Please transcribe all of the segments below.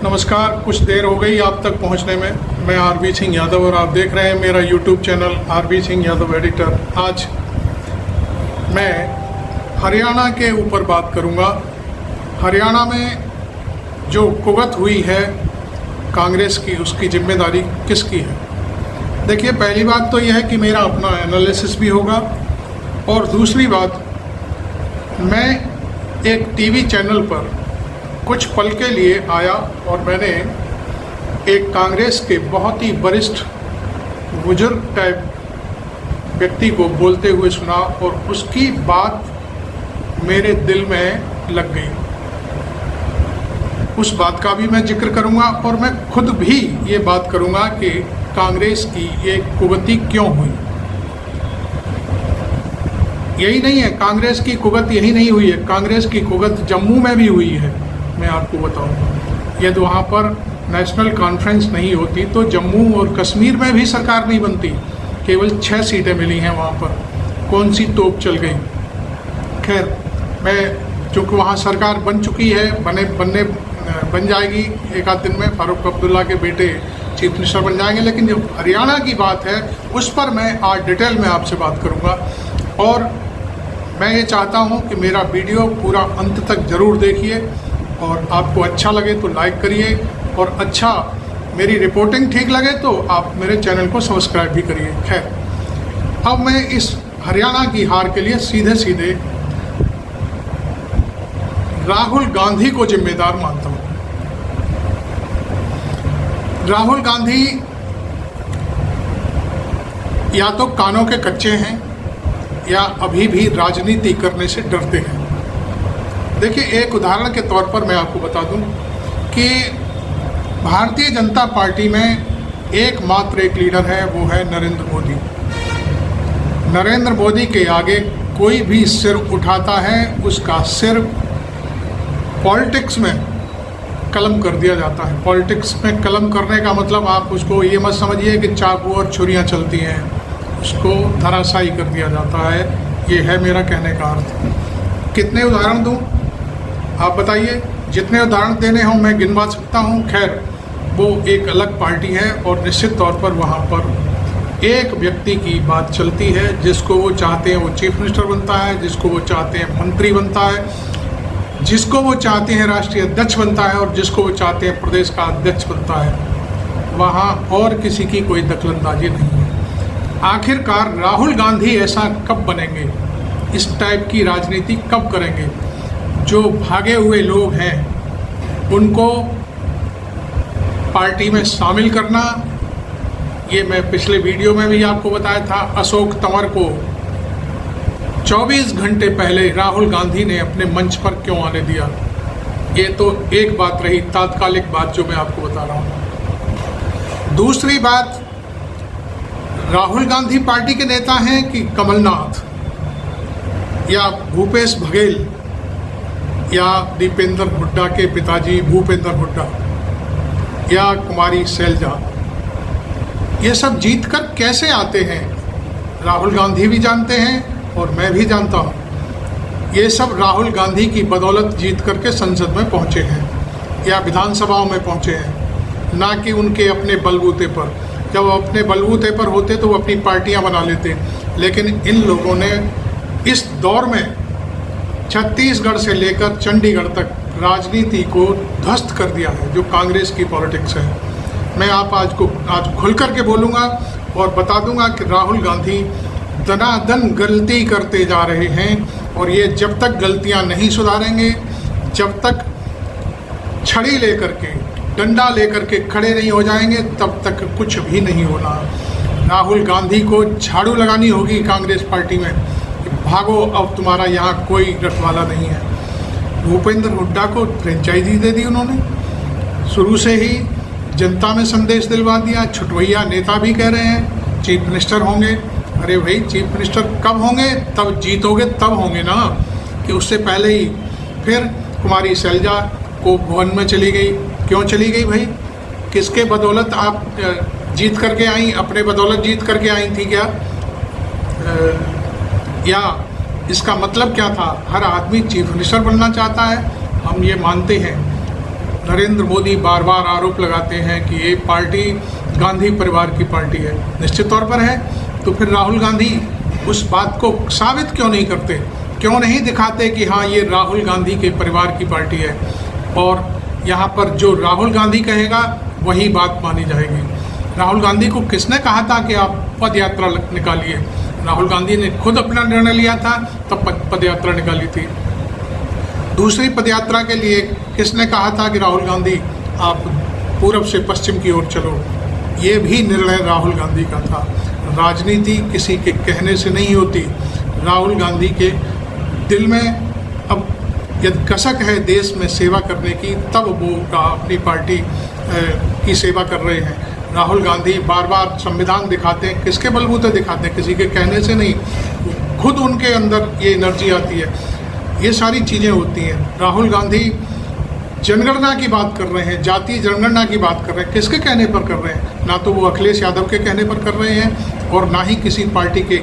नमस्कार। कुछ देर हो गई आप तक पहुंचने में। मैं आरबी सिंह यादव और आप देख रहे हैं मेरा YouTube channel RB Singh Yadav editor. आज मैं हरियाणा के ऊपर बात करूंगा। हरियाणा में जो कुगत हुई है कांग्रेस की, उसकी जिम्मेदारी किसकी है? देखिए, पहली बात तो यह है कि मेरा अपना एनालिसिस भी होगा, और दूसरी बात, मैं एक टीवी चैनल पर कुछ पल के लिए आया और मैंने एक कांग्रेस के बहुत ही वरिष्ठ बुजुर्ग टाइप व्यक्ति को बोलते हुए सुना और उसकी बात मेरे दिल में लग गई। उस बात का भी मैं जिक्र करूंगा और मैं खुद भी ये बात करूंगा कि कांग्रेस की ये कुगति क्यों हुई। यही नहीं है, कांग्रेस की कुगत यही नहीं हुई है, कांग्रेस की कुगत जम्मू में भी हुई है। मैं आपको बताऊं, यदि वहाँ पर नेशनल कॉन्फ्रेंस नहीं होती तो जम्मू और कश्मीर में भी सरकार नहीं बनती। केवल 6 सीटें मिली हैं वहाँ पर, कौन सी तोप चल गई। खैर, मैं चूँकि वहाँ सरकार बन चुकी है, बन जाएगी एक आध दिन में, फारूक अब्दुल्ला के बेटे चीफ मिनिस्टर बन जाएंगे। लेकिन जो हरियाणा की बात है उस पर मैं आज डिटेल में आपसे बात करूँगा, और मैं ये चाहता हूँ कि मेरा वीडियो पूरा अंत तक ज़रूर देखिए, और आपको अच्छा लगे तो लाइक करिए, और अच्छा मेरी रिपोर्टिंग ठीक लगे तो आप मेरे चैनल को सब्सक्राइब भी करिए। खैर, अब मैं इस हरियाणा की हार के लिए सीधे सीधे राहुल गांधी को जिम्मेदार मानता हूँ। राहुल गांधी या तो कानों के कच्चे हैं या अभी भी राजनीति करने से डरते हैं। देखिए, एक उदाहरण के तौर पर मैं आपको बता दूं कि भारतीय जनता पार्टी में एकमात्र एक लीडर है, वो है नरेंद्र मोदी। नरेंद्र मोदी के आगे कोई भी सिर उठाता है उसका सिर पॉलिटिक्स में कलम कर दिया जाता है। पॉलिटिक्स में कलम करने का मतलब आप उसको ये मत समझिए कि चाकू और छुरियां चलती हैं, उसको धराशायी कर दिया जाता है। ये है मेरा कहने का अर्थ। कितने उदाहरण दूं आप बताइए? जितने उदाहरण देने हों मैं गिनवा सकता हूं। खैर, वो एक अलग पार्टी है और निश्चित तौर पर वहाँ पर एक व्यक्ति की बात चलती है, जिसको वो चाहते हैं वो चीफ मिनिस्टर बनता है, जिसको वो चाहते हैं मंत्री बनता है, जिसको वो चाहते हैं राष्ट्रीय अध्यक्ष बनता है, और जिसको वो चाहते हैं प्रदेश का अध्यक्ष बनता है। वहाँ और किसी की कोई दखलंदाजी नहीं है। आखिरकार राहुल गांधी ऐसा कब बनेंगे, इस टाइप की राजनीति कब करेंगे? जो भागे हुए लोग हैं उनको पार्टी में शामिल करना, ये मैं पिछले वीडियो में भी आपको बताया था। अशोक तंवर को 24 घंटे पहले राहुल गांधी ने अपने मंच पर क्यों आने दिया? ये तो एक बात रही, तात्कालिक बात जो मैं आपको बता रहा हूँ। दूसरी बात, राहुल गांधी पार्टी के नेता हैं कि कमलनाथ या भूपेश बघेल या दीपेंद्र हुड्डा के पिताजी भूपेंद्र हुड्डा या कुमारी शैलजा, ये सब जीतकर कैसे आते हैं राहुल गांधी भी जानते हैं और मैं भी जानता हूँ। ये सब राहुल गांधी की बदौलत जीत करके संसद में पहुँचे हैं या विधानसभाओं में पहुँचे हैं, ना कि उनके अपने बलबूते पर। जब वो अपने बलबूते पर होते तो वो अपनी पार्टियाँ बना लेते, लेकिन इन लोगों ने इस दौर में छत्तीसगढ़ से लेकर चंडीगढ़ तक राजनीति को ध्वस्त कर दिया है, जो कांग्रेस की पॉलिटिक्स है। मैं आज खुल कर के बोलूँगा और बता दूंगा कि राहुल गांधी दनादन गलती करते जा रहे हैं, और ये जब तक गलतियां नहीं सुधारेंगे, जब तक छड़ी लेकर के, डंडा लेकर के खड़े नहीं हो जाएंगे, तब तक कुछ भी नहीं होना। राहुल गांधी को झाड़ू लगानी होगी कांग्रेस पार्टी में, भागो, अब तुम्हारा यहाँ कोई रखवाला नहीं है। भूपेंद्र हुड्डा को फ्रेंचाइजी दे दी उन्होंने, शुरू से ही जनता में संदेश दिलवा दिया। छुटवैया नेता भी कह रहे हैं चीफ मिनिस्टर होंगे। अरे भाई, चीफ मिनिस्टर कब होंगे? तब जीतोगे तब होंगे ना, कि उससे पहले ही। फिर कुमारी शैलजा को भवन में चली गई। क्यों चली गई भाई? किसके बदौलत आप जीत करके आई? अपने बदौलत जीत करके आई थी क्या? या इसका मतलब क्या था? हर आदमी चीफ मिनिस्टर बनना चाहता है, हम ये मानते हैं। नरेंद्र मोदी बार बार आरोप लगाते हैं कि ये पार्टी गांधी परिवार की पार्टी है, निश्चित तौर पर है, तो फिर राहुल गांधी उस बात को साबित क्यों नहीं करते, क्यों नहीं दिखाते कि हाँ ये राहुल गांधी के परिवार की पार्टी है और यहाँ पर जो राहुल गांधी कहेगा वही बात मानी जाएगी। राहुल गांधी को किसने कहा था कि आप पद यात्रा निकालिए? राहुल गांधी ने खुद अपना निर्णय लिया था, तब पद यात्रा निकाली थी। दूसरी पदयात्रा के लिए किसने कहा था कि राहुल गांधी आप पूरब से पश्चिम की ओर चलो? ये भी निर्णय राहुल गांधी का था। राजनीति किसी के कहने से नहीं होती। राहुल गांधी के दिल में अब यदि कसक है देश में सेवा करने की, तब वो अपनी पार्टी की सेवा कर रहे हैं। राहुल गांधी बार बार संविधान दिखाते हैं, किसके बलबूते दिखाते हैं? किसी के कहने से नहीं, खुद उनके अंदर ये एनर्जी आती है। ये सारी चीज़ें होती हैं। राहुल गांधी जनगणना की बात कर रहे हैं, जातीय जनगणना की बात कर रहे हैं, किसके कहने पर कर रहे हैं? ना तो वो अखिलेश यादव के कहने पर कर रहे हैं और ना ही किसी पार्टी के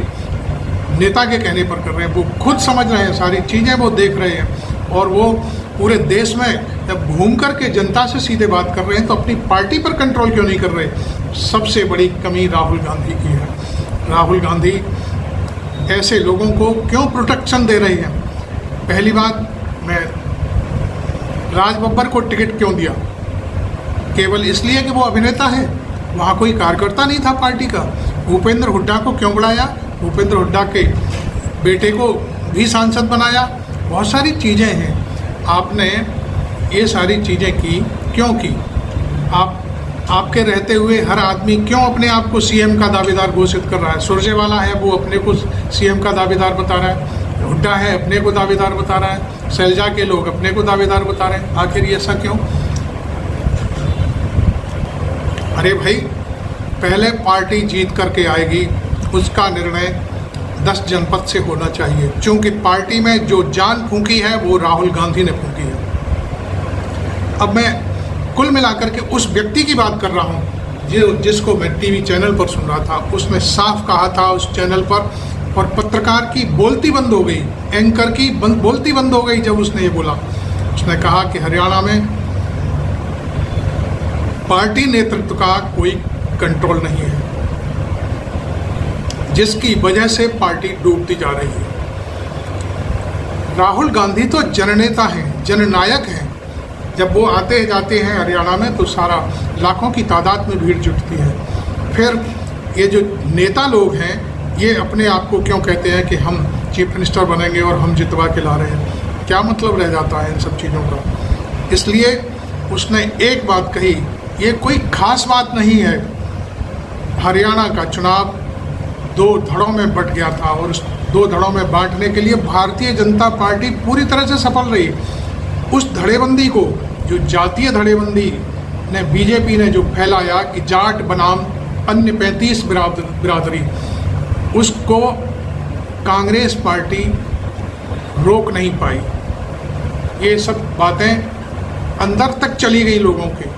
नेता के कहने पर कर रहे हैं। वो खुद समझ रहे हैं, सारी चीज़ें वो देख रहे हैं और वो पूरे देश में जब घूम कर के जनता से सीधे बात कर रहे हैं तो अपनी पार्टी पर कंट्रोल क्यों नहीं कर रहे? सबसे बड़ी कमी राहुल गांधी की है। राहुल गांधी ऐसे लोगों को क्यों प्रोटेक्शन दे रहे हैं? पहली बात, मैं राज बब्बर को टिकट क्यों दिया? केवल इसलिए कि वो अभिनेता है, वहाँ कोई कार्यकर्ता नहीं था पार्टी का। भूपेंद्र हुड्डा को क्यों बुलाया? भूपेंद्र हुड्डा के बेटे को भी सांसद बनाया। बहुत सारी चीज़ें हैं। आपने ये सारी चीज़ें की क्यों की? आपके रहते हुए हर आदमी क्यों अपने आप को सीएम का दावेदार घोषित कर रहा है? सुरजेवाला है, वो अपने को सीएम का दावेदार बता रहा है। हुड्डा है, अपने को दावेदार बता रहा है। शैलजा के लोग अपने को दावेदार बता रहे हैं। आखिर ये ऐसा क्यों? अरे भाई, पहले पार्टी जीत करके आएगी, उसका निर्णय 10 जनपद से होना चाहिए। क्योंकि पार्टी में जो जान फूंकी है वो राहुल गांधी ने फूंकी है। अब मैं कुल मिलाकर के उस व्यक्ति की बात कर रहा हूँ जिसको मैं टीवी चैनल पर सुन रहा था। उसने साफ कहा था उस चैनल पर, और पत्रकार की बोलती बंद हो गई, एंकर की बोलती बंद हो गई जब उसने ये बोला। उसने कहा कि हरियाणा में पार्टी नेतृत्व का कोई कंट्रोल नहीं है, जिसकी वजह से पार्टी डूबती जा रही है। राहुल गांधी तो जननेता हैं, जननायक हैं। जब वो आते जाते हैं हरियाणा में तो सारा लाखों की तादाद में भीड़ जुटती है। फिर ये जो नेता लोग हैं ये अपने आप को क्यों कहते हैं कि हम चीफ मिनिस्टर बनेंगे और हम जितवा के ला रहे हैं? क्या मतलब रह जाता है इन सब चीज़ों का? इसलिए उसने एक बात कही, ये कोई खास बात नहीं है। हरियाणा का चुनाव 2 धड़ों में बंट गया था और उस 2 धड़ों में बांटने के लिए भारतीय जनता पार्टी पूरी तरह से सफल रही। उस धड़ेबंदी को, जो जातीय धड़ेबंदी ने बीजेपी ने जो फैलाया कि जाट बनाम अन्य 35 बिरादरी, उसको कांग्रेस पार्टी रोक नहीं पाई। ये सब बातें अंदर तक चली गई लोगों के,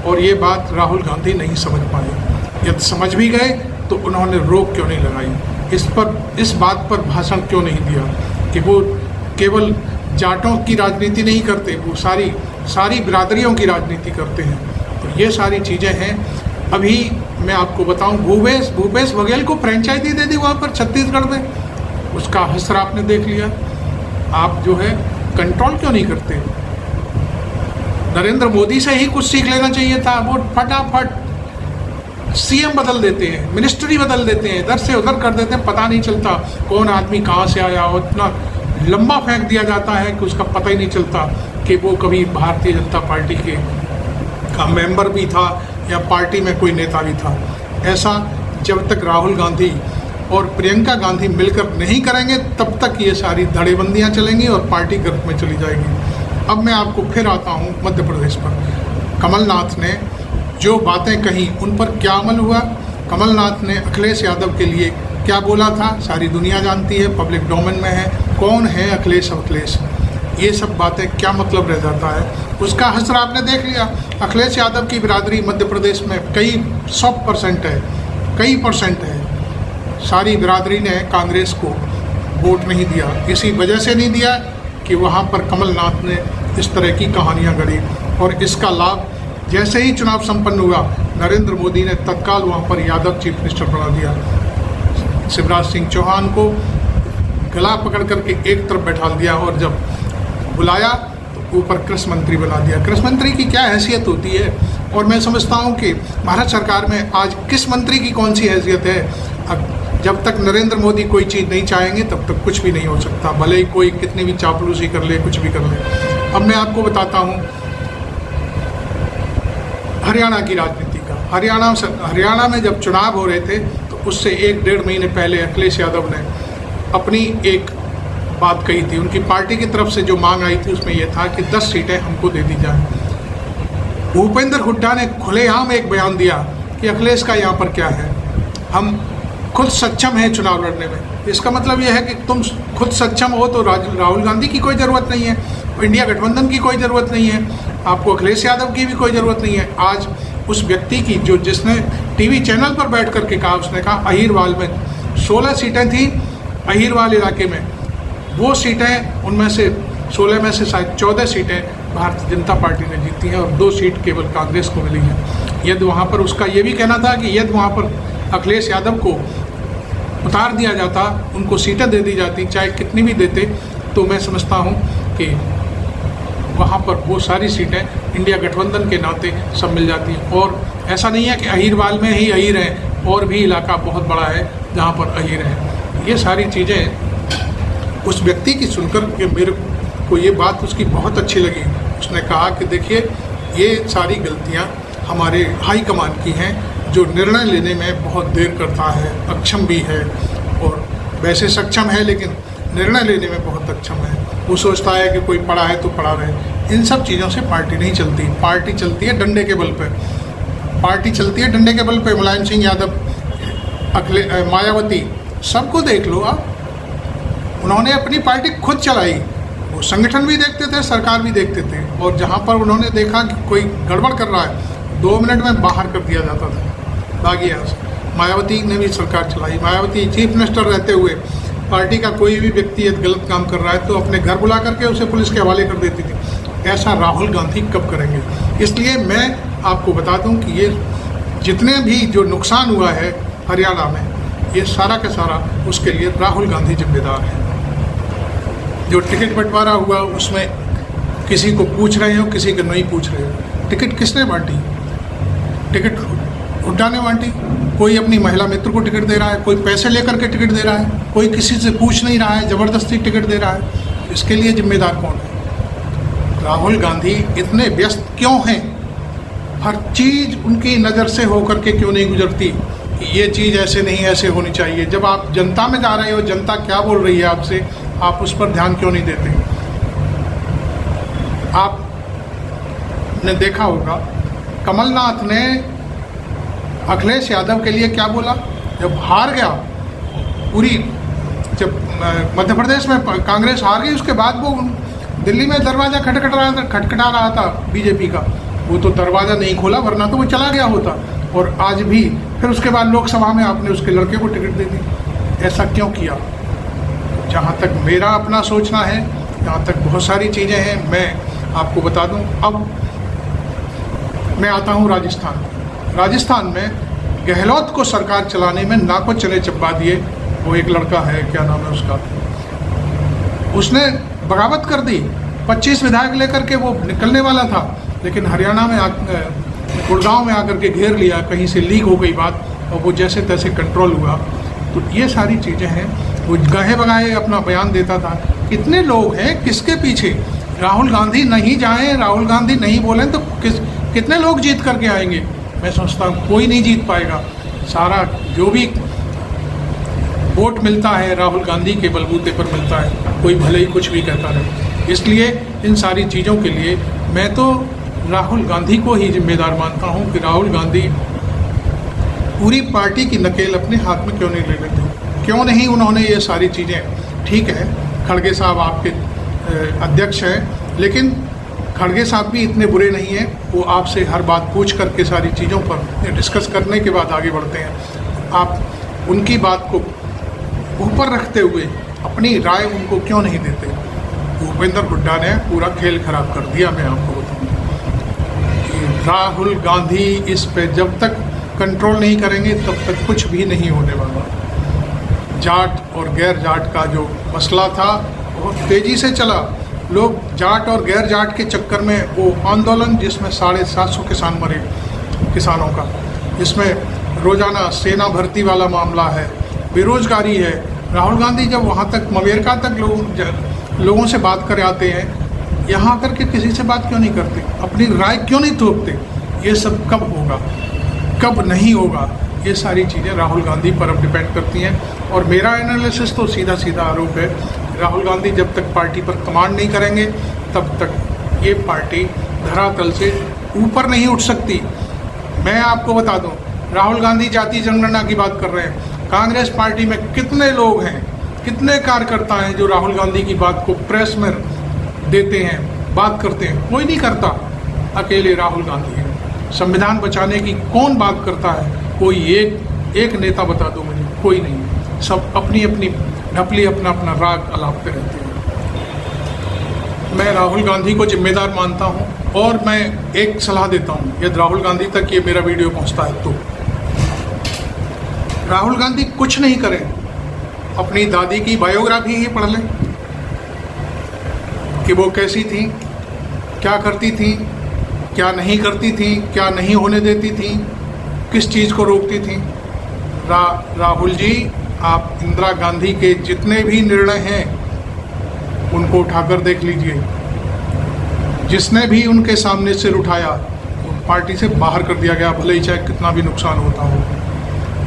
और ये बात राहुल गांधी नहीं समझ पाए। यदि समझ भी गए तो उन्होंने रोक क्यों नहीं लगाई? इस बात पर भाषण क्यों नहीं दिया कि वो केवल जाटों की राजनीति नहीं करते, वो सारी बिरादरियों की राजनीति करते हैं। तो ये सारी चीज़ें हैं। अभी मैं आपको बताऊं, भूपेश बघेल को फ्रेंचाइजी दे दी वहाँ पर छत्तीसगढ़ में, उसका हसरा आपने देख लिया। आप जो है कंट्रोल क्यों नहीं करते? नरेंद्र मोदी से ही कुछ सीख लेना चाहिए था। वो फटाफट सीएम बदल देते हैं, मिनिस्ट्री बदल देते हैं, इधर से उधर कर देते हैं, पता नहीं चलता कौन आदमी कहाँ से आया, और इतना लंबा फेंक दिया जाता है कि उसका पता ही नहीं चलता कि वो कभी भारतीय जनता पार्टी का मेंबर भी था या पार्टी में कोई नेता भी था। ऐसा जब तक राहुल गांधी और प्रियंका गांधी मिलकर नहीं करेंगे तब तक ये सारी धड़ेबंदियाँ चलेंगी और पार्टी गर्त में चली जाएगी। अब मैं आपको फिर आता हूँ मध्य प्रदेश पर। कमलनाथ ने जो बातें कही उन पर क्या अमल हुआ? कमलनाथ ने अखिलेश यादव के लिए क्या बोला था सारी दुनिया जानती है, पब्लिक डोमेन में है। कौन है अखिलेश? ये सब बातें क्या मतलब रह जाता है? उसका हसर आपने देख लिया। अखिलेश यादव की बिरादरी मध्य प्रदेश में कई 100% है, कई परसेंट है। सारी बिरादरी ने कांग्रेस को वोट नहीं दिया। इसी वजह से नहीं दिया कि वहाँ पर कमलनाथ ने इस तरह की कहानियाँ गढ़ी। और इसका लाभ जैसे ही चुनाव संपन्न हुआ, नरेंद्र मोदी ने तत्काल वहाँ पर यादव चीफ मिनिस्टर बना दिया। शिवराज सिंह चौहान को गला पकड़ करके एक तरफ बैठा दिया और जब बुलाया तो ऊपर कृषि मंत्री बना दिया। कृषि मंत्री की क्या हैसियत होती है, और मैं समझता हूँ कि भारत सरकार में आज कृषि मंत्री की कौन सी हैसियत है। अब जब तक नरेंद्र मोदी कोई चीज़ नहीं चाहेंगे तब तक कुछ भी नहीं हो सकता, भले ही कोई कितनी भी चापलूसी कर ले, कुछ भी कर ले। अब मैं आपको बताता हूँ हरियाणा की राजनीति का। हरियाणा में जब चुनाव हो रहे थे तो उससे 1-1.5 महीने पहले अखिलेश यादव ने अपनी एक बात कही थी। उनकी पार्टी की तरफ से जो मांग आई थी उसमें यह था कि 10 सीटें हमको दे दी जाएं। भूपेंद्र हुड्डा ने खुलेआम एक बयान दिया कि अखिलेश का यहाँ पर क्या है, हम खुद सक्षम हैं चुनाव लड़ने में। इसका मतलब यह है कि तुम खुद सक्षम हो तो राहुल गांधी की कोई ज़रूरत नहीं है, इंडिया गठबंधन की कोई ज़रूरत नहीं है, आपको अखिलेश यादव की भी कोई ज़रूरत नहीं है। आज उस व्यक्ति की जिसने टीवी चैनल पर बैठ करके कहा, उसने कहा अहीरवाल में 16 सीटें थी, अहीरवाल इलाके में वो सीटें, उनमें से 16 में से शायद 14 सीटें भारतीय जनता पार्टी ने जीती हैं और 2 सीट केवल कांग्रेस को मिली है। यदि वहाँ पर उसका ये भी कहना था कि यदि वहाँ पर अखिलेश यादव को उतार दिया जाता, उनको सीटें दे दी जाती, चाहे कितनी भी देते, तो मैं समझता हूँ कि वहाँ पर वो सारी सीटें इंडिया गठबंधन के नाते सब मिल जाती। और ऐसा नहीं है कि अहीरवाल में ही अहीर हैं, और भी इलाका बहुत बड़ा है जहाँ पर अहीर हैं। ये सारी चीज़ें उस व्यक्ति की सुनकर के मेरे को ये बात उसकी बहुत अच्छी लगी। उसने कहा कि देखिए ये सारी गलतियाँ हमारे हाईकमान की हैं, जो निर्णय लेने में बहुत देर करता है, अक्षम भी है, और वैसे सक्षम है लेकिन निर्णय लेने में बहुत अक्षम है। वो सोचता है कि कोई पड़ा है तो पड़ा रहे। इन सब चीज़ों से पार्टी नहीं चलती। पार्टी चलती है डंडे के बल पे। पार्टी चलती है डंडे के बल पे। मुलायम सिंह यादव, मायावती, सबको देख लो आप, उन्होंने अपनी पार्टी खुद चलाई। वो संगठन भी देखते थे, सरकार भी देखते थे, और जहाँ पर उन्होंने देखा कि कोई गड़बड़ कर रहा है 2 मिनट में बाहर कर दिया जाता था, भागी यहाँ से। मायावती ने भी सरकार चलाई। मायावती चीफ मिनिस्टर रहते हुए पार्टी का कोई भी व्यक्ति यदि गलत काम कर रहा है तो अपने घर बुला करके उसे पुलिस के हवाले कर देती थी। ऐसा राहुल गांधी कब करेंगे? इसलिए मैं आपको बता दूं कि ये जितने भी जो नुकसान हुआ है हरियाणा में, ये सारा का सारा उसके लिए राहुल गांधी जिम्मेदार है। जो टिकट बंटवारा हुआ उसमें किसी को पूछ रहे हो, किसी को नहीं पूछ रहे हो। टिकट किसने बांटी? टिकट हुड्डा ने बांटी। कोई अपनी महिला मित्र को टिकट दे रहा है, कोई पैसे लेकर के टिकट दे रहा है, कोई किसी से पूछ नहीं रहा है, ज़बरदस्ती टिकट दे रहा है। इसके लिए जिम्मेदार कौन है? राहुल गांधी इतने व्यस्त क्यों हैं? हर चीज़ उनकी नज़र से होकर के क्यों नहीं गुजरती कि ये चीज़ ऐसे नहीं, ऐसे होनी चाहिए? जब आप जनता में जा रहे हो, जनता क्या बोल रही है आपसे, आप उस पर ध्यान क्यों नहीं देते? आपने देखा होगा कमलनाथ ने अखिलेश यादव के लिए क्या बोला जब हार गया। जब मध्य प्रदेश में कांग्रेस हार गई, उसके बाद वो दिल्ली में दरवाज़ा खटखटा रहा था बीजेपी का, वो तो दरवाज़ा नहीं खोला, वरना तो वो चला गया होता। और आज भी फिर उसके बाद लोकसभा में आपने उसके लड़के को टिकट दे दी। ऐसा क्यों किया? जहाँ तक मेरा अपना सोचना है, यहाँ तक बहुत सारी चीज़ें हैं। मैं आपको बता दूँ, अब मैं आता हूँ राजस्थान में गहलोत को सरकार चलाने में नाको चले चब्बा दिए। वो एक लड़का है, क्या नाम है उसका, उसने बगावत कर दी। 25 विधायक लेकर के वो निकलने वाला था, लेकिन हरियाणा में गुड़गांव में आकर के घेर लिया। कहीं से लीक हो गई बात और वो जैसे तैसे कंट्रोल हुआ। तो ये सारी चीज़ें हैं। वो गाहे बगाहे अपना बयान देता था। कितने लोग हैं, किसके पीछे? राहुल गांधी नहीं जाएं, राहुल गांधी नहीं बोलें तो कितने लोग जीत करके आएंगे? मैं समझता हूँ कोई नहीं जीत पाएगा। सारा जो भी वोट मिलता है राहुल गांधी के बलबूते पर मिलता है, कोई भले ही कुछ भी कहता रहे। इसलिए इन सारी चीज़ों के लिए मैं तो राहुल गांधी को ही जिम्मेदार मानता हूँ कि राहुल गांधी पूरी पार्टी की नकेल अपने हाथ में क्यों नहीं ले लेते? क्यों नहीं उन्होंने ये सारी चीज़ें? ठीक है, खड़गे साहब आपके अध्यक्ष हैं, लेकिन खड़गे साहब भी इतने बुरे नहीं हैं। वो आपसे हर बात पूछ करके सारी चीज़ों पर डिस्कस करने के बाद आगे बढ़ते हैं। आप उनकी बात को ऊपर रखते हुए अपनी राय उनको क्यों नहीं देते? भूपेंद्र हुड्डा ने पूरा खेल खराब कर दिया। मैं आपको बताऊँ, राहुल गांधी इस पे जब तक कंट्रोल नहीं करेंगे तब तक कुछ भी नहीं होने वाला। जाट और गैर जाट का जो मसला था बहुत तेज़ी से चला। लोग जाट और गैर जाट के चक्कर में वो आंदोलन जिसमें 750 किसान मरे, किसानों का, जिसमें रोज़ाना सेना भर्ती वाला मामला है, बेरोजगारी है। राहुल गांधी जब वहाँ तक अमेरिका तक लोगों से बात कर आते हैं, यहाँ करके किसी से बात क्यों नहीं करते, अपनी राय क्यों नहीं थोपते? ये सब कब होगा, कब नहीं होगा, ये सारी चीज़ें राहुल गांधी पर अब डिपेंड करती हैं। और मेरा एनालिसिस तो सीधा सीधा आरोप है, राहुल गांधी जब तक पार्टी पर कमांड नहीं करेंगे तब तक ये पार्टी धरातल से ऊपर नहीं उठ सकती। मैं आपको बता दूं, राहुल गांधी जाति जनगणना की बात कर रहे हैं। कांग्रेस पार्टी में कितने लोग हैं, कितने कार्यकर्ता हैं जो राहुल गांधी की बात को प्रेस में देते हैं, बात करते हैं? कोई नहीं करता, अकेले राहुल गांधी है। संविधान बचाने की कौन बात करता है? कोई एक नेता बता दो मुझे, कोई नहीं। सब अपनी अपनी ढपली, अपना अपना राग अलापते रहते हैं। मैं राहुल गांधी को जिम्मेदार मानता हूं और मैं एक सलाह देता हूं, यदि राहुल गांधी तक ये मेरा वीडियो पहुंचता है तो राहुल गांधी कुछ नहीं करें, अपनी दादी की बायोग्राफी ही पढ़ लें कि वो कैसी थी, क्या करती थी, क्या नहीं करती थी, क्या नहीं होने देती थी, किस चीज़ को रोकती थी। राहुल जी, आप इंदिरा गांधी के जितने भी निर्णय हैं उनको उठाकर देख लीजिए। जिसने भी उनके सामने सिर उठाया पार्टी से बाहर कर दिया गया, भले ही चाहे कितना भी नुकसान होता हो।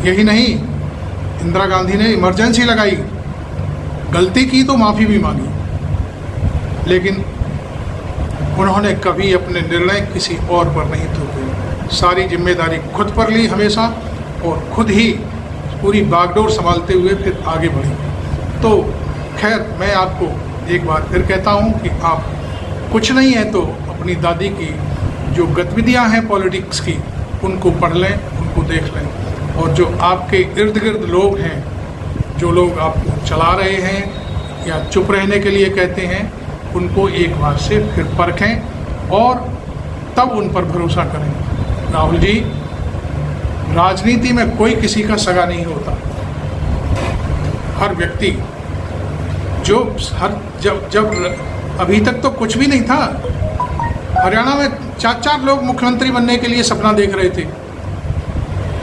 यही नहीं, इंदिरा गांधी ने इमरजेंसी लगाई, गलती की तो माफ़ी भी मांगी, लेकिन उन्होंने कभी अपने निर्णय किसी और पर नहीं थोपे। सारी जिम्मेदारी खुद पर ली हमेशा और खुद ही पूरी बागडोर संभालते हुए फिर आगे बढ़ी। तो खैर, मैं आपको एक बार फिर कहता हूं कि आप कुछ नहीं है तो अपनी दादी की जो गतिविधियां हैं पॉलिटिक्स की, उनको पढ़ लें, उनको देख लें। और जो आपके इर्द गिर्द लोग हैं, जो लोग आपको चला रहे हैं या चुप रहने के लिए कहते हैं, उनको एक बार से फिर परखें और तब उन पर भरोसा करें। राहुल जी, राजनीति में कोई किसी का सगा नहीं होता। हर व्यक्ति जब अभी तक तो कुछ भी नहीं था, हरियाणा में 4 लोग मुख्यमंत्री बनने के लिए सपना देख रहे थे।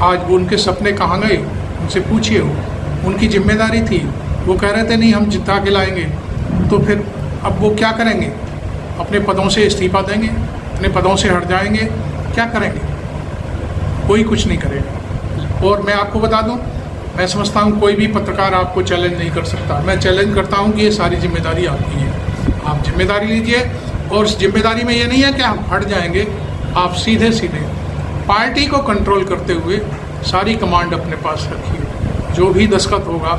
आज वो उनके सपने कहाँ गए, उनसे पूछिए। उनकी जिम्मेदारी थी, वो कह रहे थे नहीं हम जिता के लाएंगे, तो फिर अब वो क्या करेंगे? अपने पदों से इस्तीफा देंगे, अपने पदों से हट जाएंगे, क्या करेंगे? कोई कुछ नहीं करेगा। और मैं आपको बता दूं, मैं समझता हूं कोई भी पत्रकार आपको चैलेंज नहीं कर सकता। मैं चैलेंज करता हूं कि ये सारी जिम्मेदारी आपकी है, आप जिम्मेदारी लीजिए। और उस जिम्मेदारी में ये नहीं है कि आप हट जाएंगे, आप सीधे सीधे पार्टी को कंट्रोल करते हुए सारी कमांड अपने पास रखिए। जो भी दस्तखत होगा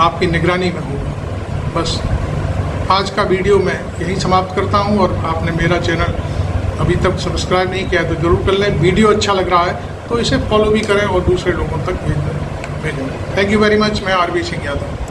आपकी निगरानी में होगा। बस आज का वीडियो मैं यही समाप्त करता हूं। और आपने मेरा चैनल अभी तक सब्सक्राइब नहीं किया तो ज़रूर कर लें। वीडियो अच्छा लग रहा है तो इसे फॉलो भी करें और दूसरे लोगों तक भेजें। Thank you very much. मैं आरबी सिंह यादव।